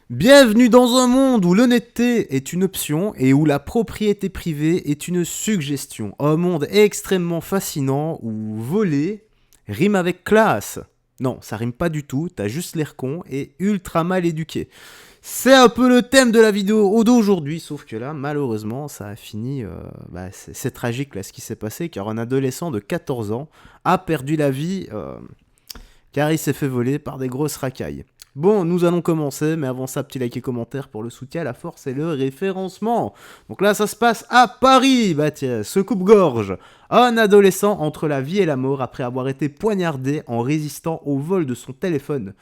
Bienvenue dans un monde où l'honnêteté est une option et où la propriété privée est une suggestion. Un monde extrêmement fascinant où voler rime avec classe. Non, ça rime pas du tout, t'as juste l'air con et ultra mal éduqué. C'est un peu le thème de la vidéo d'aujourd'hui, sauf que là, malheureusement, ça a fini... c'est tragique là ce qui s'est passé, car un adolescent de 14 ans a perdu la vie car il s'est fait voler par des grosses racailles. Bon, nous allons commencer, mais avant ça, petit like et commentaire pour le soutien, la force et le référencement. Donc là, ça se passe à Paris. Bah tiens, ce coupe-gorge. Un adolescent entre la vie et la mort après avoir été poignardé en résistant au vol de son téléphone.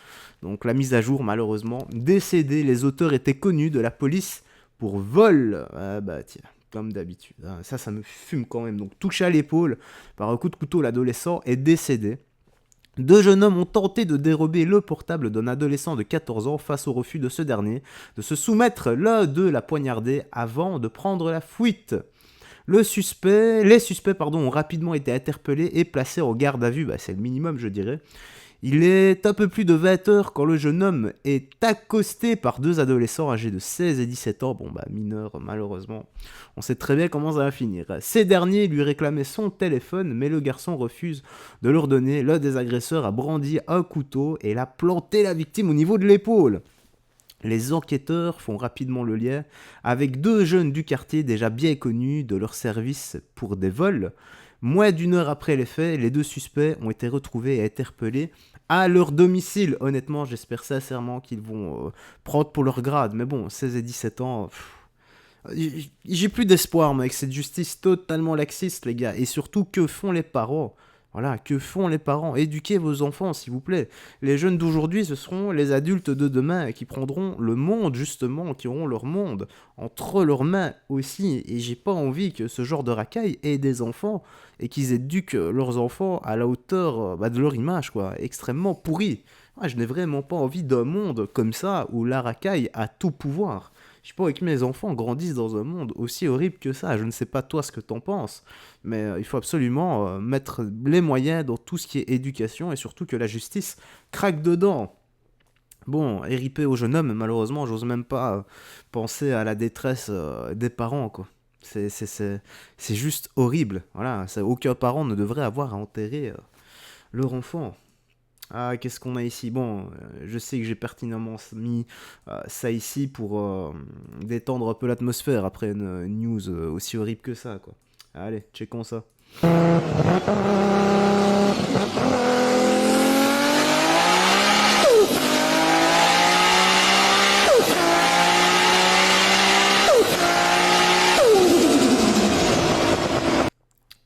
Donc la mise à jour, malheureusement, décédé. Les auteurs étaient connus de la police pour vol. Ah bah tiens, comme d'habitude. Ça me fume quand même. Donc touché à l'épaule par un coup de couteau, l'adolescent est décédé. Deux jeunes hommes ont tenté de dérober le portable d'un adolescent de 14 ans face au refus de ce dernier de se soumettre, l'un d'eux l'a poignardé avant de prendre la fuite. Les suspects ont rapidement été interpellés et placés en garde à vue, c'est le minimum je dirais. Il est un peu plus de 20 heures quand le jeune homme est accosté par deux adolescents âgés de 16 et 17 ans, mineurs malheureusement. On sait très bien comment ça va finir. Ces derniers lui réclamaient son téléphone, mais le garçon refuse de leur donner. L'un des agresseurs a brandi un couteau et l'a planté la victime au niveau de l'épaule. Les enquêteurs font rapidement le lien avec deux jeunes du quartier déjà bien connus de leur service pour des vols. Moins d'une heure après les faits, les deux suspects ont été retrouvés et interpellés à leur domicile. Honnêtement, j'espère sincèrement qu'ils vont prendre pour leur grade. Mais bon, 16 et 17 ans, j'ai plus d'espoir avec cette justice totalement laxiste, les gars. Et surtout, que font les parents ? Voilà, que font les parents ? Éduquez vos enfants, s'il vous plaît. Les jeunes d'aujourd'hui, ce seront les adultes de demain qui prendront le monde, justement, qui auront leur monde entre leurs mains aussi. Et j'ai pas envie que ce genre de racaille ait des enfants et qu'ils éduquent leurs enfants à la hauteur de leur image, quoi. Extrêmement pourri. Ouais, je n'ai vraiment pas envie d'un monde comme ça où la racaille a tout pouvoir. Je sais pas, que mes enfants grandissent dans un monde aussi horrible que ça. Je ne sais pas toi ce que t'en penses, mais il faut absolument mettre les moyens dans tout ce qui est éducation et surtout que la justice craque dedans. Bon, RIP au jeune homme, malheureusement, j'ose même pas penser à la détresse des parents, quoi. C'est juste horrible. Voilà, aucun parent ne devrait avoir à enterrer leur enfant. Ah, qu'est-ce qu'on a ici? Bon, je sais que j'ai pertinemment mis ça ici pour détendre un peu l'atmosphère après une news aussi horrible que ça, quoi. Allez, checkons ça.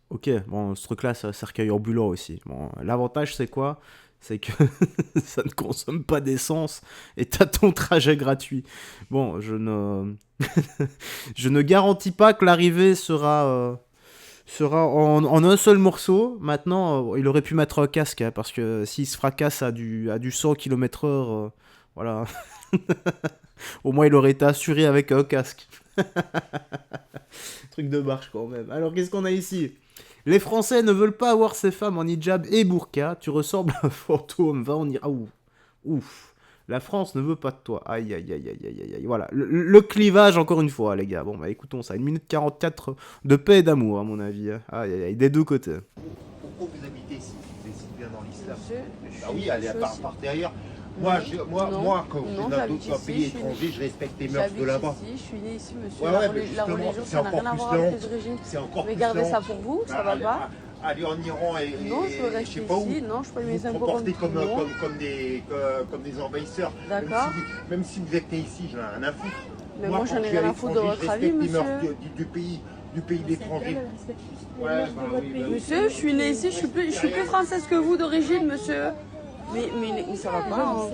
Ok, bon, ce truc-là, c'est un cercueil ambulant aussi. Bon, l'avantage, c'est quoi? C'est que ça ne consomme pas d'essence et t'as ton trajet gratuit. Bon, je ne garantis pas que l'arrivée sera en un seul morceau. Maintenant, il aurait pu mettre un casque, hein, parce que s'il se fracasse à du 100 km/h, voilà. Au moins, il aurait été assuré avec un casque. Truc de marche quand même. Alors, qu'est-ce qu'on a ici? Les Français ne veulent pas avoir ces femmes en hijab et burqa. Tu ressembles à un fantôme. Va, on ira. Ah, ouf. La France ne veut pas de toi. Aïe, aïe, aïe, aïe, aïe, aïe. Voilà. Le clivage, encore une fois, les gars. Bon, écoutons ça. 1 minute 44 de paix et d'amour, à mon avis. Aïe, aïe, aïe. Des deux côtés. Pourquoi vous habitez ici? Vous êtes bien dans l'islam? Monsieur, Ah oui, allez par derrière. Moi, quand vous êtes dans d'autres pays étrangers, je respecte les mœurs de là-bas. Ici, je suis né ici, monsieur. Ouais, la mais religion, justement, c'est ça n'a encore rien à plus voir avec lent. les origines. C'est encore Mais plus gardez lent. ça pour vous, ça va pas. Aller en Iran et Non, je veux je rester sais pas où. ici. Non, je paye mes Vous impôts comportez comme tout le monde. comme des envahisseurs. D'accord. Même si vous êtes né ici, j'en ai rien à foutre. Mais moi, j'en ai rien à foutre de votre avis, Je respecte les monsieur. mœurs du pays d'étranger. Ouais, Monsieur, je suis né ici, je suis plus française que vous d'origine, monsieur. Mais ça va pas.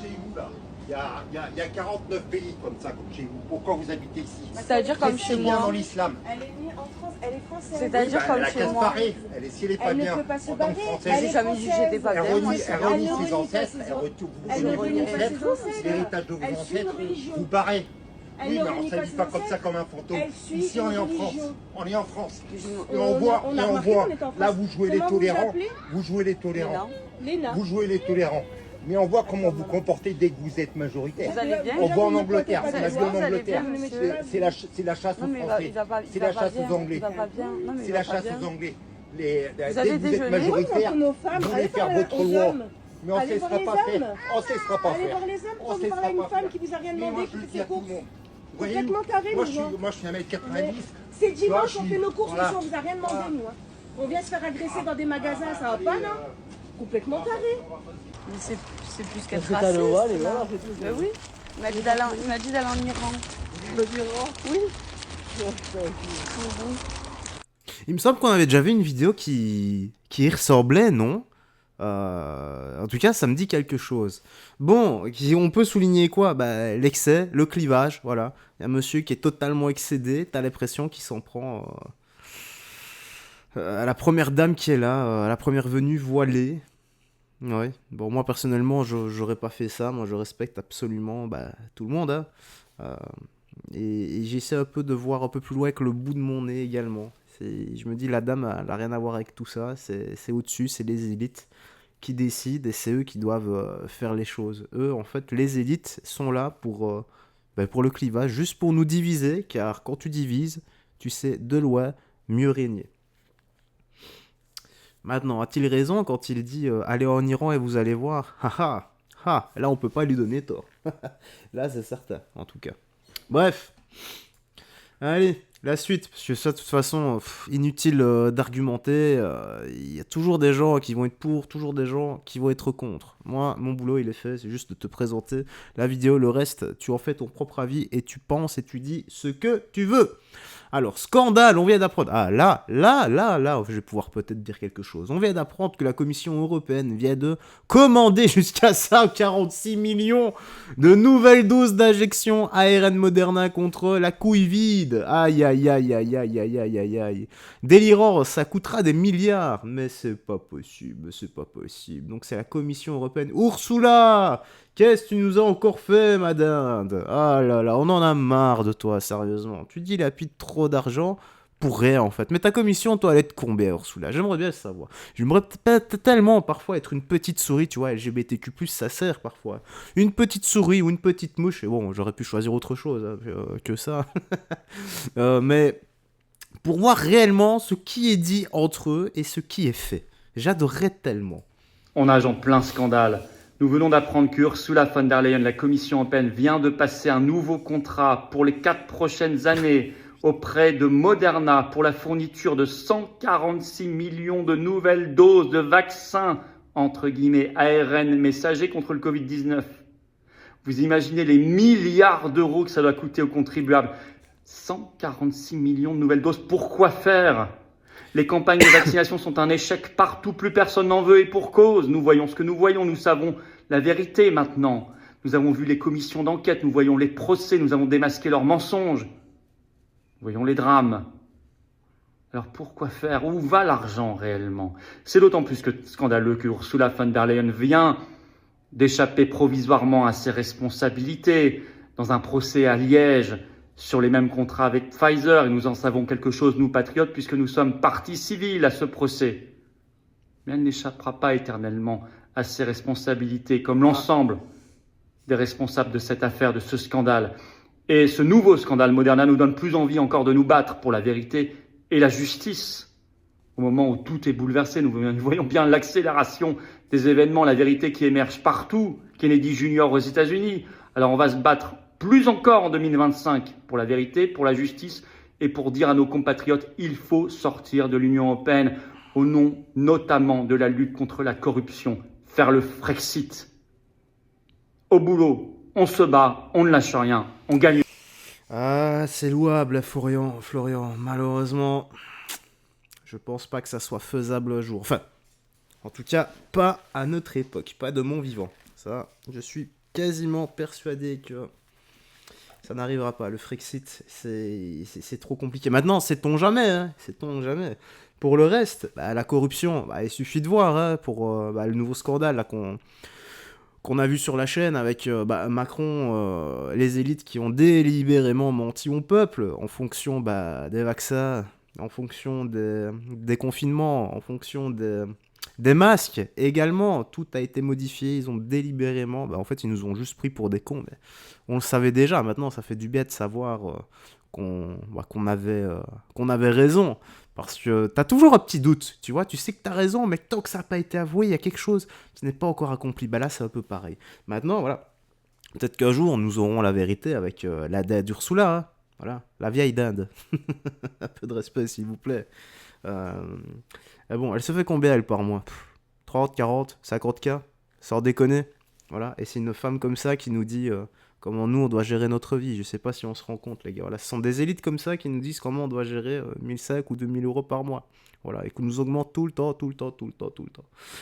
Chez vous, là. Il y a 49 pays comme ça, comme chez vous. Pourquoi vous habitez ici? C'est-à-dire comme chez bien dans moi. l'islam. Elle est née en France, elle est française. C'est-à-dire Elle comme a chez qu'à se moi. barrer. Si elle n'est pas Elle ne bien peut pas se en tant que barrer. française, J'ai jamais dit que j'étais pas elle bien. Moi, c'est renie vrai. Elle ses ne ancêtres, renie elle pas retourne Elle ne vos renie pas ses ancêtres, ancêtres. l'héritage de vos Elle suit une ancêtres, religion. vous barrez. Elle Oui, ne mais on renie ne pas s'habille ses pas comme ça ancêtres. comme un fantôme. Elle suit Ici, une on est en religion. France. On est en France. Et On on voit, a remarqué qu'on est en là France. vous jouez les Comment vous tolérants. appelez? Vous jouez les Mais tolérants. non. Léna. Vous jouez les tolérants. Mais on voit comment vous comportez dès que vous êtes majoritaire. Vous allez bien? On voit en Angleterre, Vous on a vu allez en Angleterre. bien, monsieur? C'est la chasse Non, aux mais Français. C'est la chasse aux Anglais. Il va pas bien. Non, mais C'est il la va pas chasse bien. aux Anglais. Vous Dès allez que vous êtes déjeuner? majoritaire, nos femmes, vous voulez allez faire voir votre aux loi. hommes. Mais on ne Allez cessera voir les pas faire. hommes. On ne cessera pas Allez faire. voir les hommes On quand cessera voilà une pas femme faire. qui vous a rien Mais demandé, moi, qui je le fait dis à ses tout le courses. monde. Vous voyez, Complètement carré, moi, nous, hein. je suis 1m90. C'est dimanche, Toi, on fait nos courses, voilà. monsieur, on vous a rien demandé, Voilà. nous. Hein. On vient se faire agresser dans des magasins, ça va pas, non? Complètement carré. Mais c'est plus qu'être raciste. Là. Ben oui. Il m'a dit d'aller en Iran. Oui. Il me semble qu'on avait déjà vu une vidéo qui y ressemblait, non? En tout cas, ça me dit quelque chose. Bon, on peut souligner quoi? Bah, l'excès, le clivage, voilà. Il y a un monsieur qui est totalement excédé, t'as l'impression qu'il s'en prend à la première dame qui est là, à la première venue voilée. Ouais, bon, moi personnellement, j'aurais pas fait ça, moi je respecte absolument tout le monde, hein. Euh, et j'essaie un peu de voir un peu plus loin avec le bout de mon nez également. Je me dis, la dame, elle a rien à voir avec tout ça, c'est au-dessus, c'est les élites qui décident et c'est eux qui doivent faire les choses. Eux, en fait, les élites sont là pour le clivage, juste pour nous diviser, car quand tu divises, tu sais de loin mieux régner. Maintenant, a-t-il raison quand il dit allez en Iran et vous allez voir? Là on peut pas lui donner tort. Là c'est certain, en tout cas. Bref. Allez, la suite, parce que ça de toute façon, inutile d'argumenter. Il y a toujours des gens qui vont être pour, toujours des gens qui vont être contre. Moi, mon boulot il est fait, c'est juste de te présenter la vidéo. Le reste, tu en fais ton propre avis et tu penses et tu dis ce que tu veux. Alors, scandale, on vient d'apprendre... Ah, là, je vais pouvoir peut-être dire quelque chose. On vient d'apprendre que la Commission européenne vient de commander jusqu'à 146 millions de nouvelles doses d'injection ARN Moderna contre la couille vide. Aïe, aïe, aïe, aïe, aïe, aïe, aïe, aïe, aïe. Délirant, ça coûtera des milliards. Mais c'est pas possible, c'est pas possible. Donc c'est la Commission européenne. Ursula! Qu'est-ce que tu nous as encore fait, ma dinde? Ah là là, on en a marre de toi, sérieusement. Tu dilapides trop d'argent pour rien, en fait. Mais ta commission, toi, elle est de combien, Ursula? J'aimerais bien le savoir. J'aimerais tellement, parfois, être une petite souris, tu vois, LGBTQ+, ça sert, parfois. Une petite souris ou une petite mouche, et bon, j'aurais pu choisir autre chose que ça. Mais pour voir réellement ce qui est dit entre eux et ce qui est fait. J'adorerais tellement. On nage en plein scandale. Nous venons d'apprendre que Ursula von der Leyen, la Commission européenne, vient de passer un nouveau contrat pour les 4 prochaines années auprès de Moderna pour la fourniture de 146 millions de nouvelles doses de vaccins, entre guillemets, ARN messager contre le Covid-19. Vous imaginez les milliards d'euros que ça doit coûter aux contribuables. 146 millions de nouvelles doses, pourquoi faire ? Les campagnes de vaccination sont un échec partout, plus personne n'en veut et pour cause. Nous voyons ce que nous voyons, nous savons la vérité maintenant. Nous avons vu les commissions d'enquête, nous voyons les procès, nous avons démasqué leurs mensonges. Nous voyons les drames. Alors pourquoi faire? Où va l'argent réellement? C'est d'autant plus que scandaleux que Ursula von der Leyen vient d'échapper provisoirement à ses responsabilités dans un procès à Liège sur les mêmes contrats avec Pfizer, et nous en savons quelque chose, nous patriotes, puisque nous sommes partie civile à ce procès. Mais elle n'échappera pas éternellement à ses responsabilités, comme l'ensemble des responsables de cette affaire, de ce scandale. Et ce nouveau scandale Moderna nous donne plus envie encore de nous battre pour la vérité et la justice. Au moment où tout est bouleversé, nous voyons bien l'accélération des événements, la vérité qui émerge partout, Kennedy Junior aux États-Unis. Alors on va se battre plus encore en 2025 pour la vérité, pour la justice et pour dire à nos compatriotes il faut sortir de l'Union européenne au nom notamment de la lutte contre la corruption, faire le Frexit. Au boulot, on se bat, on ne lâche rien, on gagne. Ah, c'est louable, Florian. Malheureusement, je pense pas que ça soit faisable un jour. Enfin, en tout cas, pas à notre époque, pas de mon vivant. Ça, je suis quasiment persuadé que ça n'arrivera pas. Le Frexit, c'est trop compliqué. Maintenant, sait-on jamais, hein, sait-on jamais. Pour le reste, la corruption, il suffit de voir, hein, pour le nouveau scandale là, qu'on a vu sur la chaîne avec Macron, les élites qui ont délibérément menti au peuple en fonction des vaccins, en fonction des confinements, en fonction des Des masques également, tout a été modifié, ils ont délibérément, en fait ils nous ont juste pris pour des cons, mais on le savait déjà, maintenant ça fait du bien de savoir qu'on avait raison, parce que t'as toujours un petit doute, tu vois, tu sais que t'as raison, mais tant que ça n'a pas été avoué, il y a quelque chose qui n'est pas encore accompli, là c'est un peu pareil. Maintenant, voilà, peut-être qu'un jour nous aurons la vérité avec la dinde d'Ursula, hein. Voilà, la vieille dinde. Un peu de respect s'il vous plaît. Bon, elle se fait combien elle par mois? 30, 40, 50K? Sans déconner. Voilà, et c'est une femme comme ça qui nous dit comment nous on doit gérer notre vie. Je sais pas si on se rend compte les gars. Voilà, ce sont des élites comme ça qui nous disent comment on doit gérer 1005 ou 2000 euros par mois. Voilà, et qu'on nous augmente tout le temps.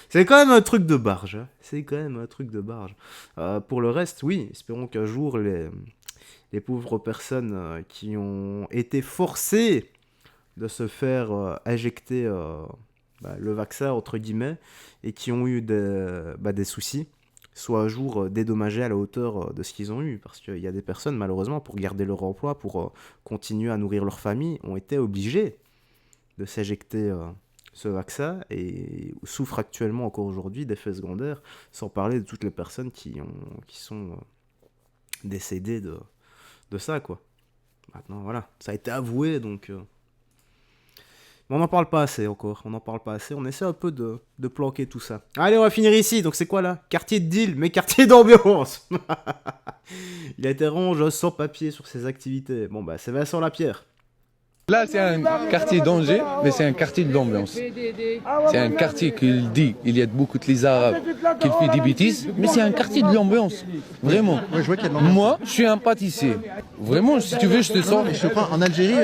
C'est quand même un truc de barge. Hein. C'est quand même un truc de barge. Pour le reste, oui, espérons qu'un jour les pauvres personnes qui ont été forcées de se faire injecter le vaccin, entre guillemets, et qui ont eu des soucis, soient un jour dédommagés à la hauteur de ce qu'ils ont eu. Parce qu'il y a des personnes, malheureusement, pour garder leur emploi, pour continuer à nourrir leur famille, ont été obligées de s'injecter ce vaccin et souffrent actuellement, encore aujourd'hui, d'effets secondaires, sans parler de toutes les personnes qui sont décédées de ça, quoi. Maintenant, voilà, ça a été avoué, donc... Mais on n'en parle pas assez encore, on essaie un peu de planquer tout ça. Allez, on va finir ici, donc c'est quoi là? Quartier de deal, mais quartier d'ambiance. Il interroge sans papier sur ses activités. Bon c'est Vincent Lapierre. Là, c'est un quartier d'Angers, mais c'est un quartier de l'ambiance. C'est un quartier qui dit il y a beaucoup de les Arabes qui fait des bêtises, mais c'est un quartier de l'ambiance. Vraiment. Ouais, je vois qu'il y a de l'ambiance. Moi, je suis un pâtissier. Vraiment, si tu veux, je te sors. Et je te crois, en Algérie,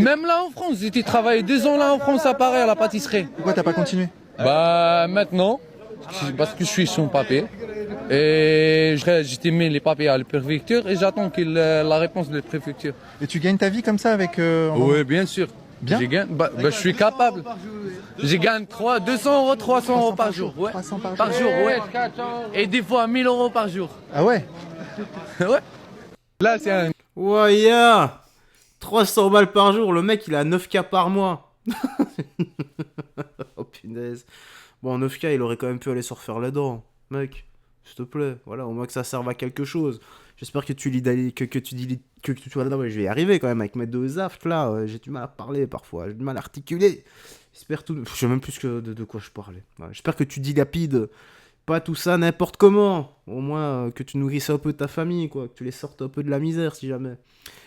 Même là en France, j'ai travaillé 2 ans là en France à Paris à la pâtisserie. Pourquoi t'as pas continué? Maintenant, parce que je suis sans papier. Et j'ai mis les papiers à la préfecture et j'attends la réponse de la préfecture. Et tu gagnes ta vie comme ça avec... Oui, bien sûr. Bien. Je suis capable. Je gagne 200 euros, 300 euros par jour. Ouais. 300 Par jour, ouais. Et des fois 1000 euros par jour. Ah ouais? Ouais. Là, c'est un... Ouais, yeah 300 balles par jour, le mec il a 9K par mois. Oh punaise. Bon, 9K, il aurait quand même pu aller se refaire les dents. Mec, s'il te plaît, voilà, au moins que ça serve à quelque chose. J'espère que tu lis je vais y arriver quand même avec mes 2 aftes là. J'ai du mal à parler parfois, j'ai du mal à articuler. J'espère tout. Je sais même plus de quoi je parlais. Voilà. J'espère que tu dilapides pas tout ça n'importe comment. Au moins que tu nourrisses un peu ta famille, quoi. Que tu les sortes un peu de la misère si jamais.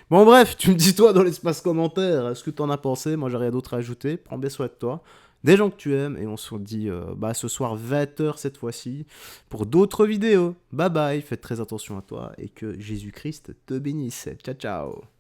Bon, bref, tu me dis toi dans l'espace commentaire ce que t'en as pensé. Moi, j'ai rien d'autre à ajouter. Prends bien soin de toi. Des gens que tu aimes. Et on se dit ce soir 20h cette fois-ci pour d'autres vidéos. Bye bye. Faites très attention à toi et que Jésus-Christ te bénisse. Ciao, ciao.